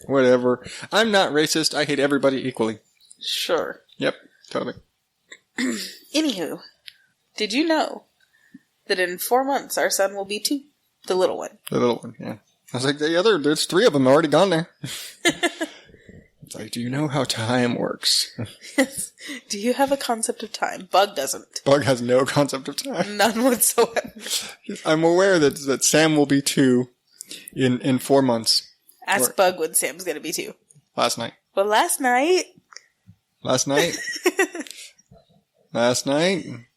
whatever. I'm not racist. I hate everybody equally. Sure. Yep, totally. Anywho, did you know that in 4 months our son will be 2? The little one. The little one, yeah. I was like, there's 3 of them already gone there. It's like, do you know how time works? Do you have a concept of time? Bug doesn't. Bug has no concept of time. None whatsoever. I'm aware that Sam will be 2 in 4 months. Ask Bug when Sam's going to be 2. Last night. Well, last night.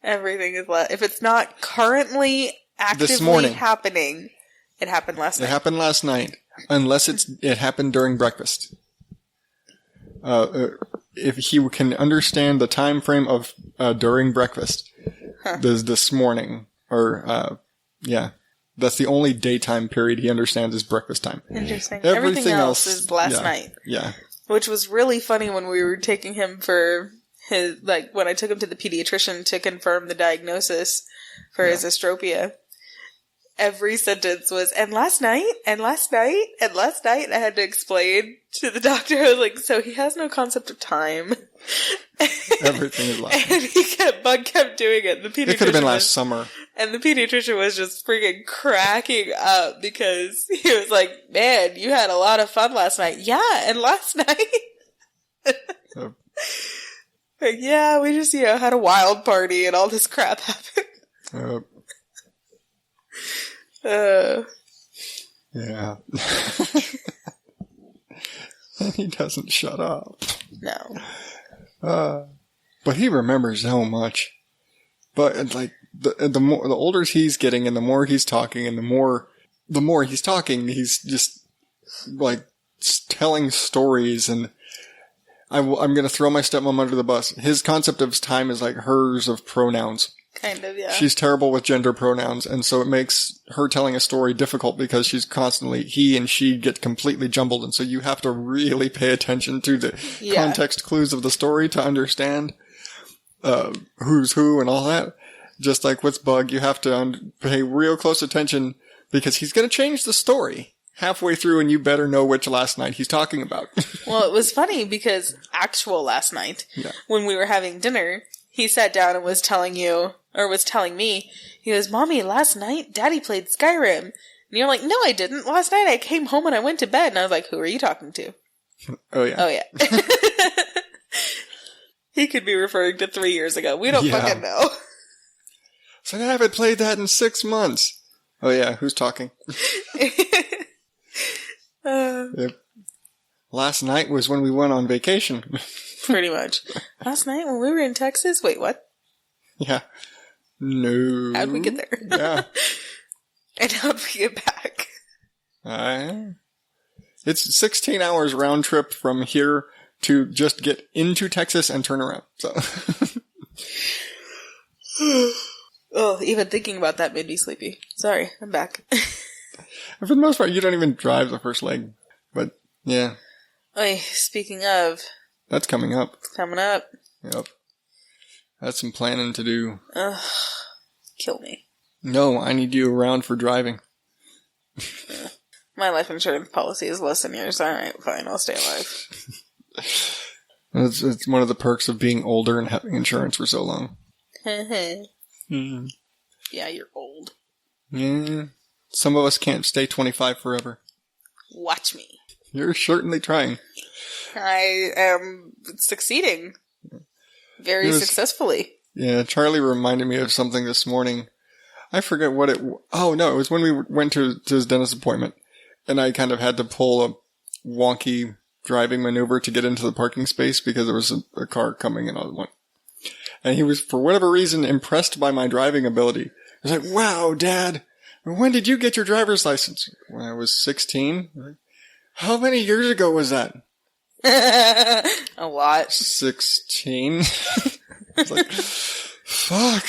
Everything is if it's not currently actively happening, it happened last night. It happened last night, unless it happened during breakfast. If he can understand the time frame of during breakfast, this morning, or that's the only daytime period he understands is breakfast time. Interesting. Everything else is last night. Yeah. Which was really funny when we were taking him for his, when I took him to the pediatrician to confirm the diagnosis for his astropia. Every sentence was, and last night, and last night, and last night. I had to explain to the doctor. I was like, so he has no concept of time. Everything is last night. And Bug kept doing it. It could have been last summer. And the pediatrician was just freaking cracking up because he was like, man, you had a lot of fun last night. Yeah, and last night. Like, yeah, we just, had a wild party and all this crap happened. Yeah. And he doesn't shut up. No. But he remembers so much. But like the older he's getting, and the more he's talking, and the more he's talking, he's just like telling stories. And I'm going to throw my stepmom under the bus. His concept of time is like hers of pronouns. Kind of, yeah. She's terrible with gender pronouns, and so it makes her telling a story difficult because she's constantly, he and she get completely jumbled, and so you have to really pay attention to the context clues of the story to understand who's who and all that. Just like with Bug, you have to pay real close attention because he's going to change the story halfway through, and you better know which last night he's talking about. Well, it was funny because actual last night, when we were having dinner, he sat down and was telling me, he goes, Mommy, last night Daddy played Skyrim. And you're like, no, I didn't. Last night I came home and I went to bed. And I was like, who are you talking to? Oh, yeah. Oh, yeah. He could be referring to 3 years ago. We don't fucking know. So I haven't played that in 6 months. Oh, yeah. Who's talking? Yep. Last night was when we went on vacation. Pretty much. Last night when we were in Texas? Wait, what? Yeah. No. How'd we get there? Yeah. And how'd we get back? It's 16 hours round trip from here to just get into Texas and turn around. So. Oh, even thinking about that made me sleepy. Sorry, I'm back. For the most part, you don't even drive the first leg. But, yeah. Oy, speaking of... That's coming up. It's coming up. Yep. That's some planning to do. Ugh. Kill me. No, I need you around for driving. My life insurance policy is less than yours. Alright, fine, I'll stay alive. It's one of the perks of being older and having insurance for so long. Mm-hmm. Yeah, you're old. Yeah. Some of us can't stay 25 forever. Watch me. You're certainly trying. I am succeeding. Very successfully. Yeah, Charlie reminded me of something this morning. I forget what it... Oh, no, it was when we went to his dentist appointment. And I kind of had to pull a wonky driving maneuver to get into the parking space because there was a car coming in on one. And he was, for whatever reason, impressed by my driving ability. He was like, wow, Dad, when did you get your driver's license? When I was 16. How many years ago was that? A lot. 16. It's like, fuck.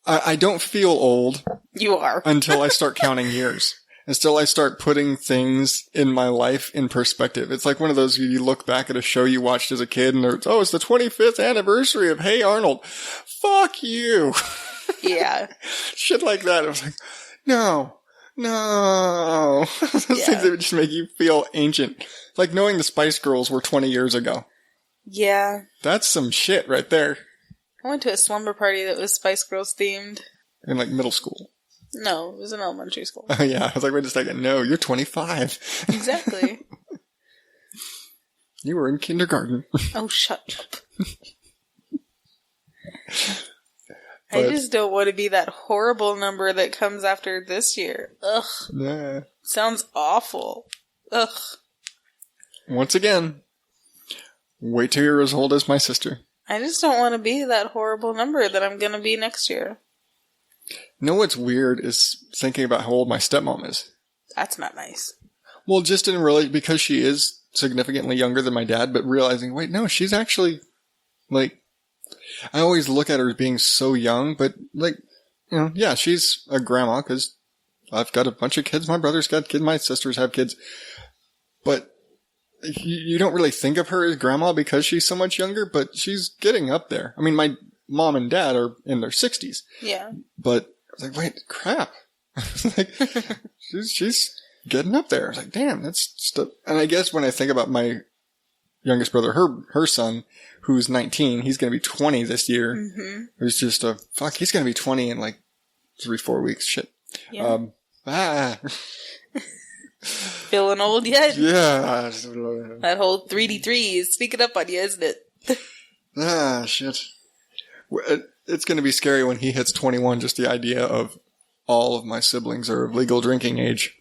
I don't feel old. You are. Until I start counting years. Until I start putting things in my life in perspective. It's like one of those, you look back at a show you watched as a kid and it's the 25th anniversary of Hey Arnold. Fuck you. Yeah. Shit like that. I was like, no. Those things that would just make you feel ancient. Like knowing the Spice Girls were 20 years ago. Yeah. That's some shit right there. I went to a slumber party that was Spice Girls themed. In like middle school. No, it was in elementary school. Oh yeah, I was like, wait a second. No, you're 25. Exactly. You were in kindergarten. Oh, shut up. I just don't want to be that horrible number that comes after this year. Ugh. Nah. Sounds awful. Ugh. Once again, wait till you're as old as my sister. I just don't want to be that horrible number that I'm going to be next year. You know what's weird is thinking about how old my stepmom is. That's not nice. Well, just in really, because she is significantly younger than my dad, but realizing, wait, no, she's actually, like, I always look at her as being so young, but, like, you know, yeah, she's a grandma, because I've got a bunch of kids, my brother's got kids, my sisters have kids, but you don't really think of her as grandma because she's so much younger, but she's getting up there. I mean, my mom and dad are in their 60s. Yeah. But I was like, wait, crap. Like, she's getting up there. I was like, damn, that's stuff. And I guess when I think about my youngest brother, her son, who's 19, he's going to be 20 this year. Mm-hmm. It was just he's going to be 20 in like 3-4 weeks. Shit. Yeah. Feeling old yet? Yeah. That whole 3D3 is speaking up on you, isn't it? Shit. It's going to be scary when he hits 21, just the idea of all of my siblings are of legal drinking age.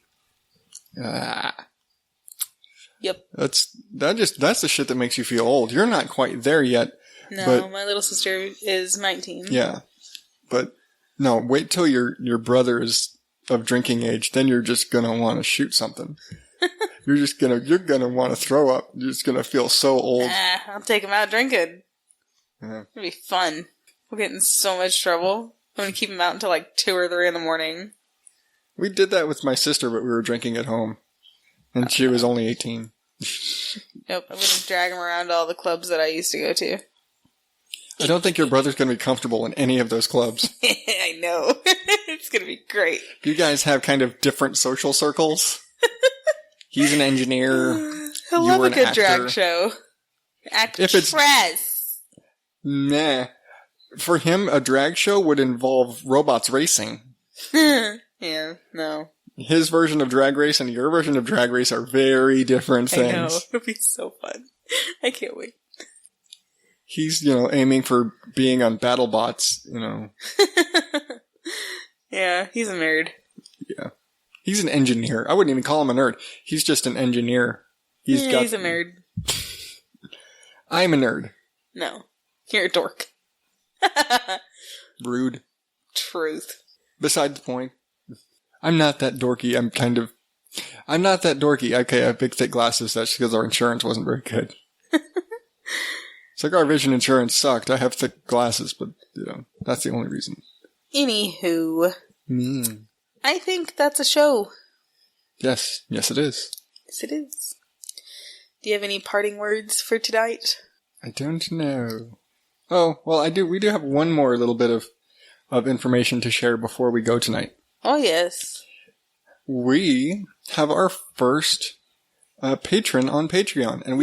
Yep. That's the shit that makes you feel old. You're not quite there yet. No, my little sister is 19. Yeah. But no, wait till your brother is of drinking age, then you're just going to want to shoot something. you're gonna want to throw up. You're just gonna feel so old. I'll take him out drinking. Yeah. It'll be fun. We'll get in so much trouble. I'm gonna keep him out until like 2 or 3 in the morning. We did that with my sister, but we were drinking at home. And she was only 18. Nope, I'm gonna drag him around to all the clubs that I used to go to. I don't think your brother's going to be comfortable in any of those clubs. I know. It's going to be great. You guys have kind of different social circles. He's an engineer. I love a good drag show. Actress. Nah. For him, a drag show would involve robots racing. Yeah, no. His version of Drag Race and your version of Drag Race are very different things. I know. It'll be so fun. I can't wait. He's, aiming for being on BattleBots, Yeah, he's a nerd. Yeah. He's an engineer. I wouldn't even call him a nerd. He's just an engineer. He's a nerd. I'm a nerd. No. You're a dork. Rude. Truth. Beside the point. I'm not that dorky. I'm not that dorky. Okay, I have big, thick glasses. That's because our insurance wasn't very good. It's like our vision insurance sucked. I have thick glasses, but, that's the only reason. Anywho. I think that's a show. Yes. Yes, it is. Yes, it is. Do you have any parting words for tonight? I don't know. Oh, well, I do. We do have one more little bit of information to share before we go tonight. Oh, yes. We have our first patron on Patreon, and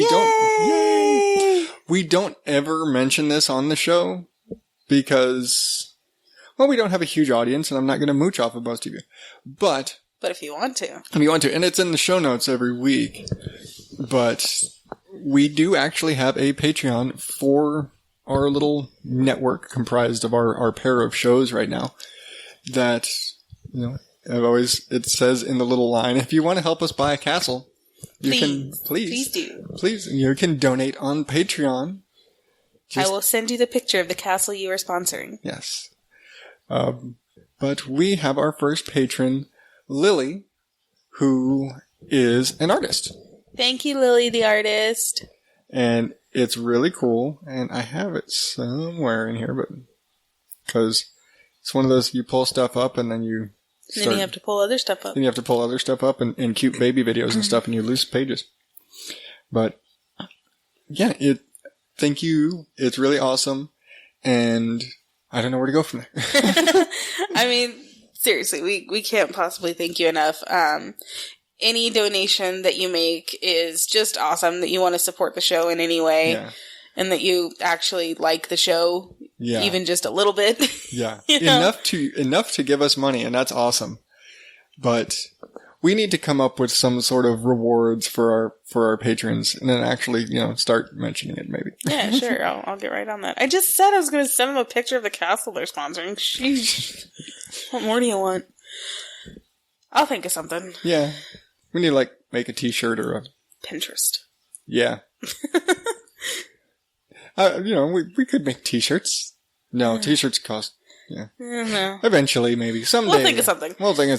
we don't ever mention this on the show because, well, we don't have a huge audience, and I'm not going to mooch off of most of you. But if you want to. And it's in the show notes every week. But we do actually have a Patreon for our little network comprised of our pair of shows right now that, it says in the little line, if you want to help us buy a castle, please do. Please, you can donate on Patreon. I will send you the picture of the castle you are sponsoring. Yes. But we have our first patron, Lily, who is an artist. Thank you, Lily, the artist. And it's really cool, and I have it somewhere in here, but because it's one of those, you pull stuff up and then you then you have to pull other stuff up. Then you have to pull other stuff up and cute baby videos and stuff, and you lose pages. But yeah, thank you. It's really awesome, and I don't know where to go from there. I mean, seriously, we can't possibly thank you enough. Any donation that you make is just awesome, that you want to support the show in any way, and that you actually like the show, even just a little bit. Yeah, enough to give us money, and that's awesome. But we need to come up with some sort of rewards for our patrons, and then actually, start mentioning it maybe. Yeah, sure. I'll get right on that. I just said I was going to send them a picture of the castle they're sponsoring. Sheesh. What more do you want? I'll think of something. Yeah. We need to, make a t-shirt or a... Pinterest. Yeah. We could make t-shirts. No, t-shirts cost... Yeah. Mm-hmm. Eventually, maybe. Someday. We'll think of something.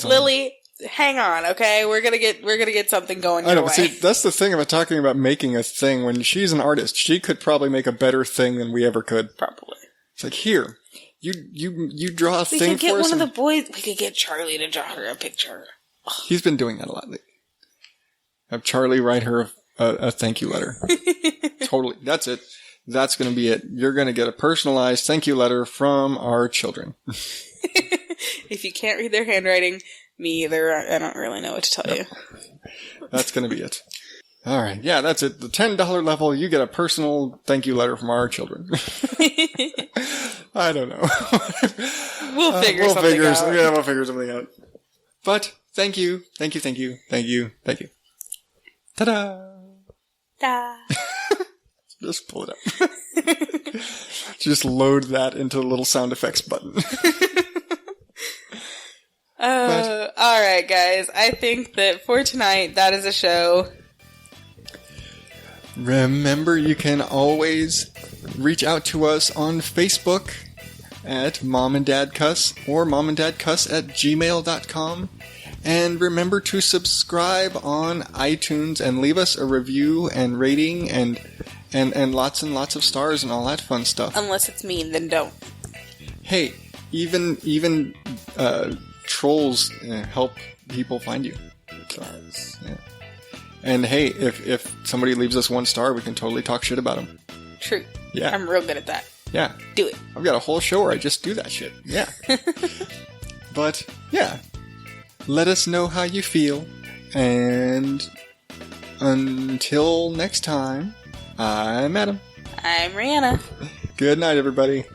Lily, hang on, okay? We're gonna get something going your way. See, that's the thing about talking about making a thing. When she's an artist, she could probably make a better thing than we ever could. Probably. It's like, here, you draw a thing for us. We could get one of the boys... We could get Charlie to draw her a picture. He's been doing that a lot lately. Have Charlie write her a thank you letter. Totally. That's it. That's going to be it. You're going to get a personalized thank you letter from our children. If you can't read their handwriting, me either. I don't really know what to tell you. That's going to be it. All right. Yeah, that's it. The $10 level, you get a personal thank you letter from our children. I don't know. We'll figure something out. Yeah, we'll figure something out. But thank you. Thank you. Thank you. Thank you. Thank you. Ta-da! Da. Just pull it up. Just load that into the little sound effects button. Alright, guys. I think that for tonight, that is a show. Remember, you can always reach out to us on Facebook at Mom and Dad Cuss or momanddadcuss@gmail.com. And remember to subscribe on iTunes and leave us a review and rating and lots of stars and all that fun stuff. Unless it's mean, then don't. Hey, even trolls help people find you. So, yeah. And hey, if somebody leaves us 1 star, we can totally talk shit about them. True. Yeah. I'm real good at that. Yeah. Do it. I've got a whole show where I just do that shit. Yeah. But, yeah. Let us know how you feel. And until next time, I'm Adam. I'm ReAnna. Good night, everybody.